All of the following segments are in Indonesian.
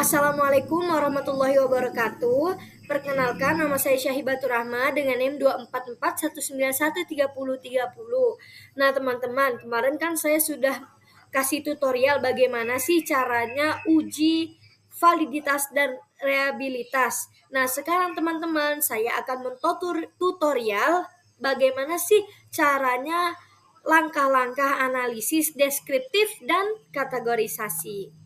Assalamualaikum warahmatullahi wabarakatuh. Perkenalkan, nama saya Syahibatur Rahma dengan NIM 24419130330. Nah, teman-teman, kemarin kan saya sudah kasih tutorial bagaimana sih caranya uji validitas dan reliabilitas. Nah, sekarang teman-teman, saya akan tutorial bagaimana sih caranya langkah-langkah analisis deskriptif dan kategorisasi.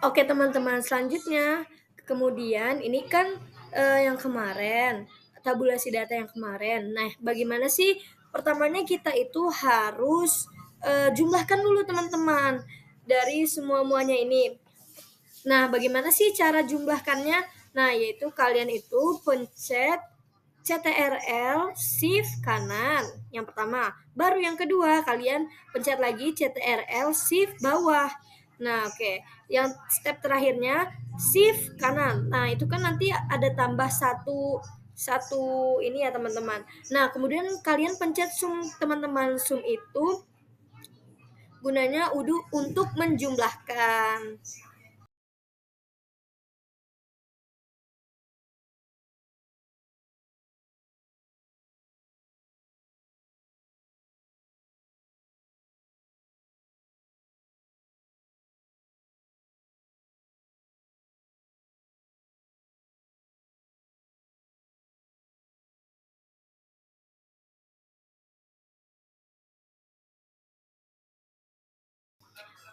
Oke teman-teman, selanjutnya kemudian ini kan yang kemarin, tabulasi data yang kemarin. Nah, bagaimana sih? Pertamanya kita itu harus jumlahkan dulu teman-teman dari semua-muanya ini. Nah, bagaimana sih cara jumlahkannya? Nah, yaitu kalian itu pencet CTRL Shift kanan yang pertama. Baru yang kedua kalian pencet lagi CTRL Shift bawah. Nah, oke. Yang step terakhirnya Shift kanan. Nah, itu kan nanti ada tambah satu ini ya, teman-teman. Nah, kemudian kalian pencet sum, teman-teman. Sum itu gunanya untuk menjumlahkan.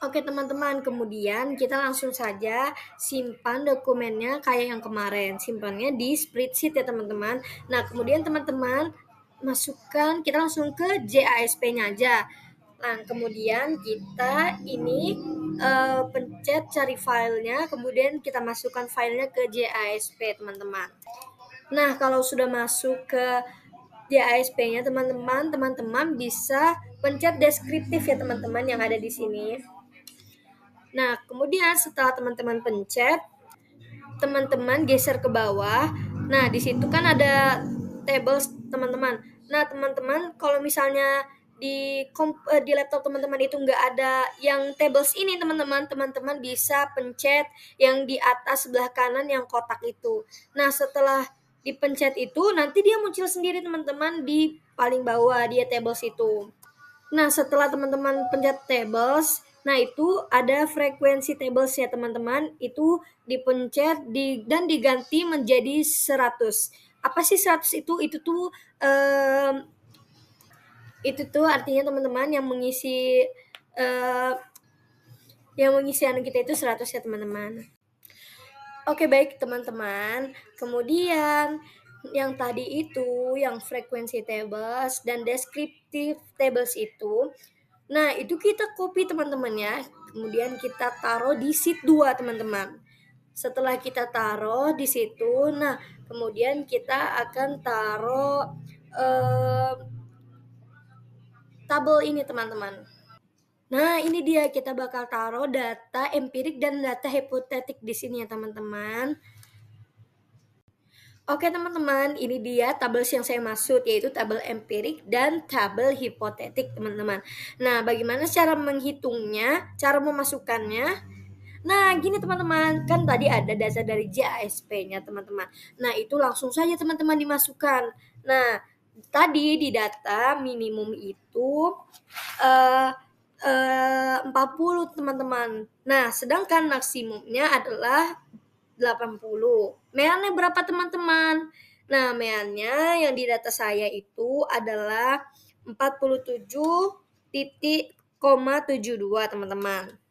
Oke teman-teman, kemudian kita langsung saja simpan dokumennya kayak yang kemarin. Simpannya di spreadsheet ya teman-teman. Nah, kemudian teman-teman masukkan, kita langsung ke JASP-nya aja. Nah, kemudian kita ini pencet cari filenya, kemudian kita masukkan filenya ke JASP teman-teman. Nah, kalau sudah masuk ke JASP-nya teman-teman bisa pencet deskriptif ya teman-teman yang ada di sini. Nah, kemudian setelah teman-teman pencet, teman-teman geser ke bawah. Nah, di situ kan ada tables teman-teman. Nah, teman-teman kalau misalnya di laptop teman-teman itu nggak ada yang tables ini teman-teman bisa pencet yang di atas sebelah kanan yang kotak itu. Nah, setelah dipencet itu nanti dia muncul sendiri teman-teman di paling bawah dia tables itu. Nah, setelah teman-teman pencet tables, nah itu ada frekuensi tables ya teman-teman, itu dipencet dan diganti menjadi 100. Apa sih 100 itu? Itu tuh artinya teman-teman yang mengisi anu kita itu 100 ya teman-teman. Oke, baik teman-teman. Kemudian yang tadi itu, yang frekuensi tables dan deskriptif tables itu, nah itu kita copy teman-teman ya. Kemudian kita taruh di sheet 2 teman-teman. Setelah kita taruh di situ, nah kemudian kita akan taruh tabel ini teman-teman. Nah, ini dia kita bakal taruh data empirik dan data hipotetik di sini ya teman-teman. Oke teman-teman, ini dia tabel yang saya maksud, yaitu tabel empirik dan tabel hipotetik teman-teman. Nah, bagaimana cara menghitungnya, cara memasukkannya? Nah, gini teman-teman, kan tadi ada data dari JASP-nya teman-teman. Nah, itu langsung saja teman-teman dimasukkan. Nah, tadi di data minimum itu 40 teman-teman. Nah, sedangkan maksimumnya adalah 80. Meannya berapa teman-teman? Nah, meannya yang di data saya itu adalah 47,72 teman-teman.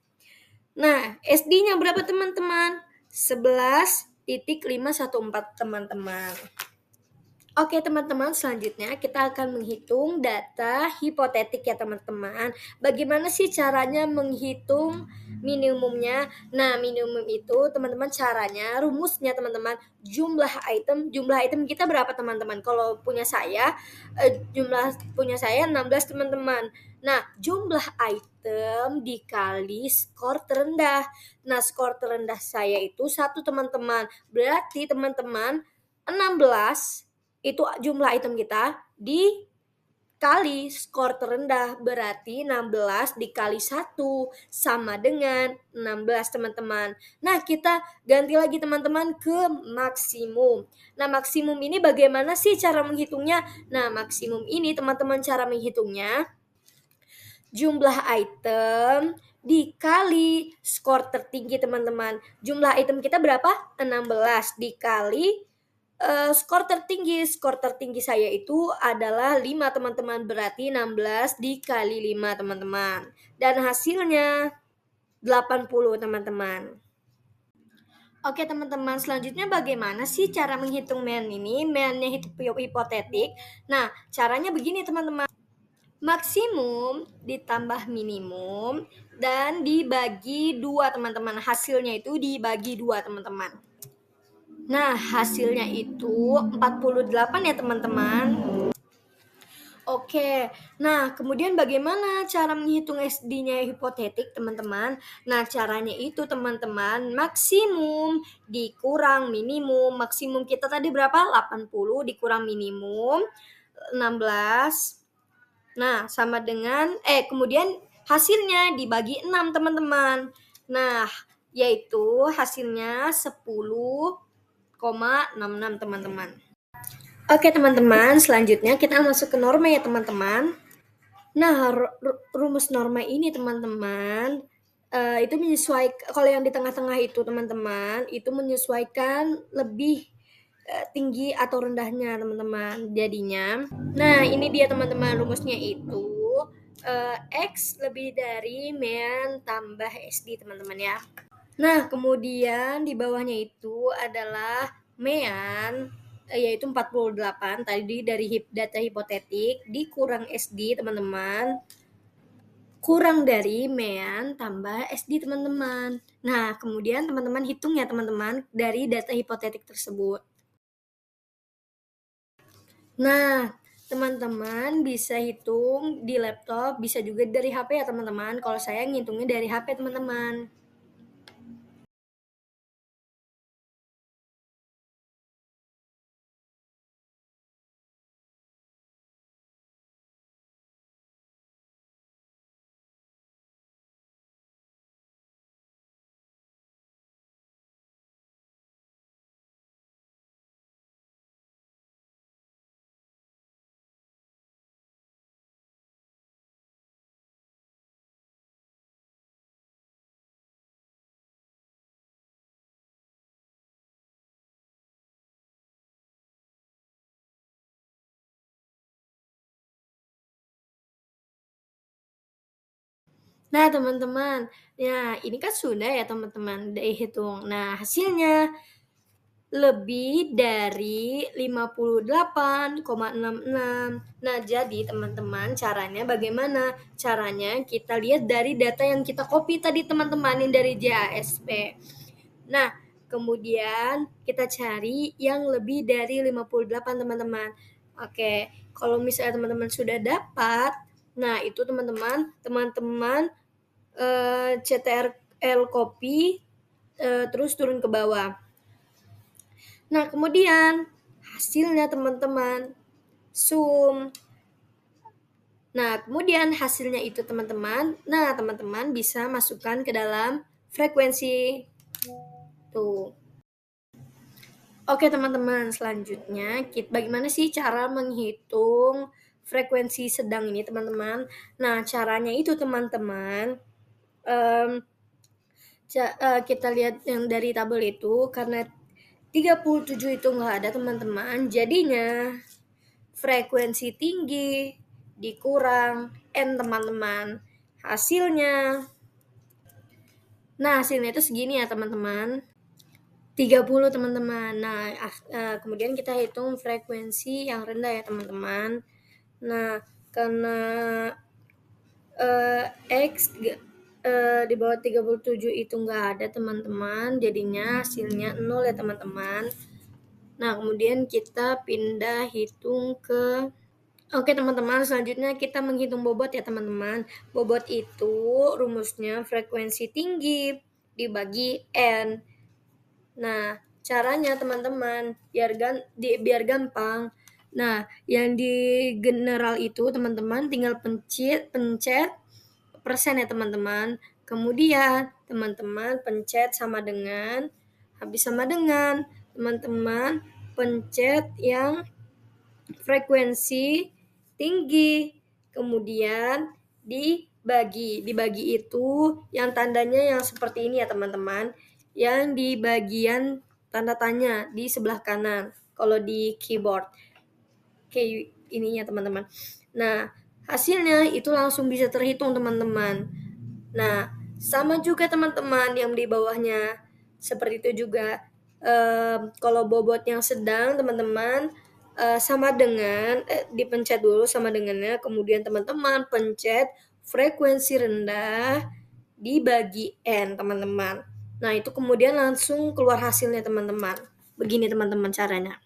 Nah, SD-nya berapa teman-teman? 11,514 teman-teman. Oke teman-teman, selanjutnya kita akan menghitung data hipotetik ya teman-teman. Bagaimana sih caranya menghitung minimumnya? Nah, minimum itu teman-teman caranya, rumusnya teman-teman, jumlah item kita berapa teman-teman? Kalau punya saya, jumlah punya saya 16 teman-teman. Nah, jumlah item dikali skor terendah. Nah, skor terendah saya itu 1 teman-teman. Berarti teman-teman 16 itu jumlah item kita kali skor terendah, berarti 16 dikali 1 sama dengan 16 teman-teman. Nah, kita ganti lagi teman-teman ke maksimum. Nah, maksimum ini bagaimana sih cara menghitungnya? Nah, maksimum ini teman-teman cara menghitungnya jumlah item dikali skor tertinggi teman-teman. Jumlah item kita berapa? 16 dikali skor tertinggi. Skor tertinggi saya itu adalah 5 teman-teman. Berarti 16 dikali 5 teman-teman. Dan hasilnya 80 teman-teman. Oke teman-teman, selanjutnya bagaimana sih cara menghitung MEN ini? MEN-nya hipotetik. Nah, caranya begini teman-teman. Maksimum ditambah minimum dan dibagi 2 teman-teman. Hasilnya itu dibagi 2 teman-teman. Nah, hasilnya itu 48 ya teman-teman. Oke, nah kemudian bagaimana cara menghitung SD-nya hipotetik teman-teman? Nah caranya itu teman-teman maksimum dikurang minimum. Maksimum kita tadi berapa? 80 dikurang minimum 16. Nah sama dengan kemudian hasilnya dibagi 6 teman-teman. Nah yaitu hasilnya 10,66 teman-teman. Oke teman-teman, selanjutnya kita masuk ke norma ya teman-teman. Nah, rumus norma ini teman-teman, itu menyesuaikan, kalau yang di tengah-tengah itu teman-teman, itu menyesuaikan lebih tinggi atau rendahnya teman-teman. Jadinya, nah ini dia teman-teman rumusnya itu, X lebih dari MEN tambah SD teman-teman ya. Nah, kemudian di bawahnya itu adalah MEN, yaitu 48 tadi dari data hipotetik dikurang SD teman-teman, kurang dari MEN tambah SD teman-teman. Nah kemudian teman-teman hitung ya teman-teman dari data hipotetik tersebut. Nah teman-teman bisa hitung di laptop, bisa juga dari HP ya teman-teman. Kalau saya ngitungnya dari HP teman-teman. Nah teman-teman, ya ini kan sudah ya teman-teman dihitung. Nah hasilnya lebih dari 58,66. Nah jadi teman-teman caranya bagaimana? Caranya kita lihat dari data yang kita copy tadi teman-teman, yang dari JASP. Nah kemudian kita cari yang lebih dari 58 teman-teman. Oke, kalau misalnya teman-teman sudah dapat, nah itu teman-teman CTRL copy, terus turun ke bawah. Nah kemudian hasilnya teman-teman zoom. Nah kemudian hasilnya itu teman-teman, nah teman-teman bisa masukkan ke dalam frekuensi tuh. Oke teman-teman, selanjutnya bagaimana sih cara menghitung frekuensi sedang ini teman-teman? Nah caranya itu teman-teman, kita lihat yang dari tabel itu, karena 37 itu nggak ada teman-teman, jadinya frekuensi tinggi dikurang N teman-teman. Hasilnya, nah hasilnya itu segini ya teman-teman, 30 teman-teman. Nah kemudian kita hitung frekuensi yang rendah ya teman-teman. Nah karena X di bawah 37 itu nggak ada teman-teman, jadinya hasilnya 0 ya teman-teman. Nah kemudian kita pindah hitung ke Oke teman-teman, selanjutnya kita menghitung bobot ya teman-teman. Bobot itu rumusnya frekuensi tinggi dibagi N. Nah caranya teman-teman biar gampang, Nah, yang di general itu teman-teman tinggal pencet persen ya teman-teman. Kemudian teman-teman pencet habis sama dengan teman-teman pencet yang frekuensi tinggi. Kemudian dibagi itu yang tandanya yang seperti ini ya teman-teman. Yang di bagian tanda tanya di sebelah kanan kalau di keyboard. Kayak ininya teman-teman. Nah, hasilnya itu langsung bisa terhitung teman-teman. Nah, sama juga teman-teman yang di bawahnya. Seperti itu juga. Kalau bobot yang sedang teman-teman sama dengan dipencet dulu sama dengannya, kemudian teman-teman pencet frekuensi rendah dibagi N teman-teman. Nah, itu kemudian langsung keluar hasilnya teman-teman. Begini teman-teman caranya.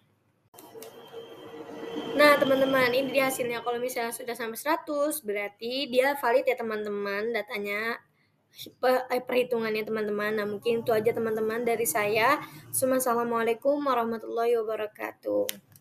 Nah, teman-teman, ini dia hasilnya. Kalau misalnya sudah sampai 100, berarti dia valid ya teman-teman datanya, perhitungannya teman-teman. Nah, mungkin itu aja teman-teman dari saya. Assalamualaikum warahmatullahi wabarakatuh.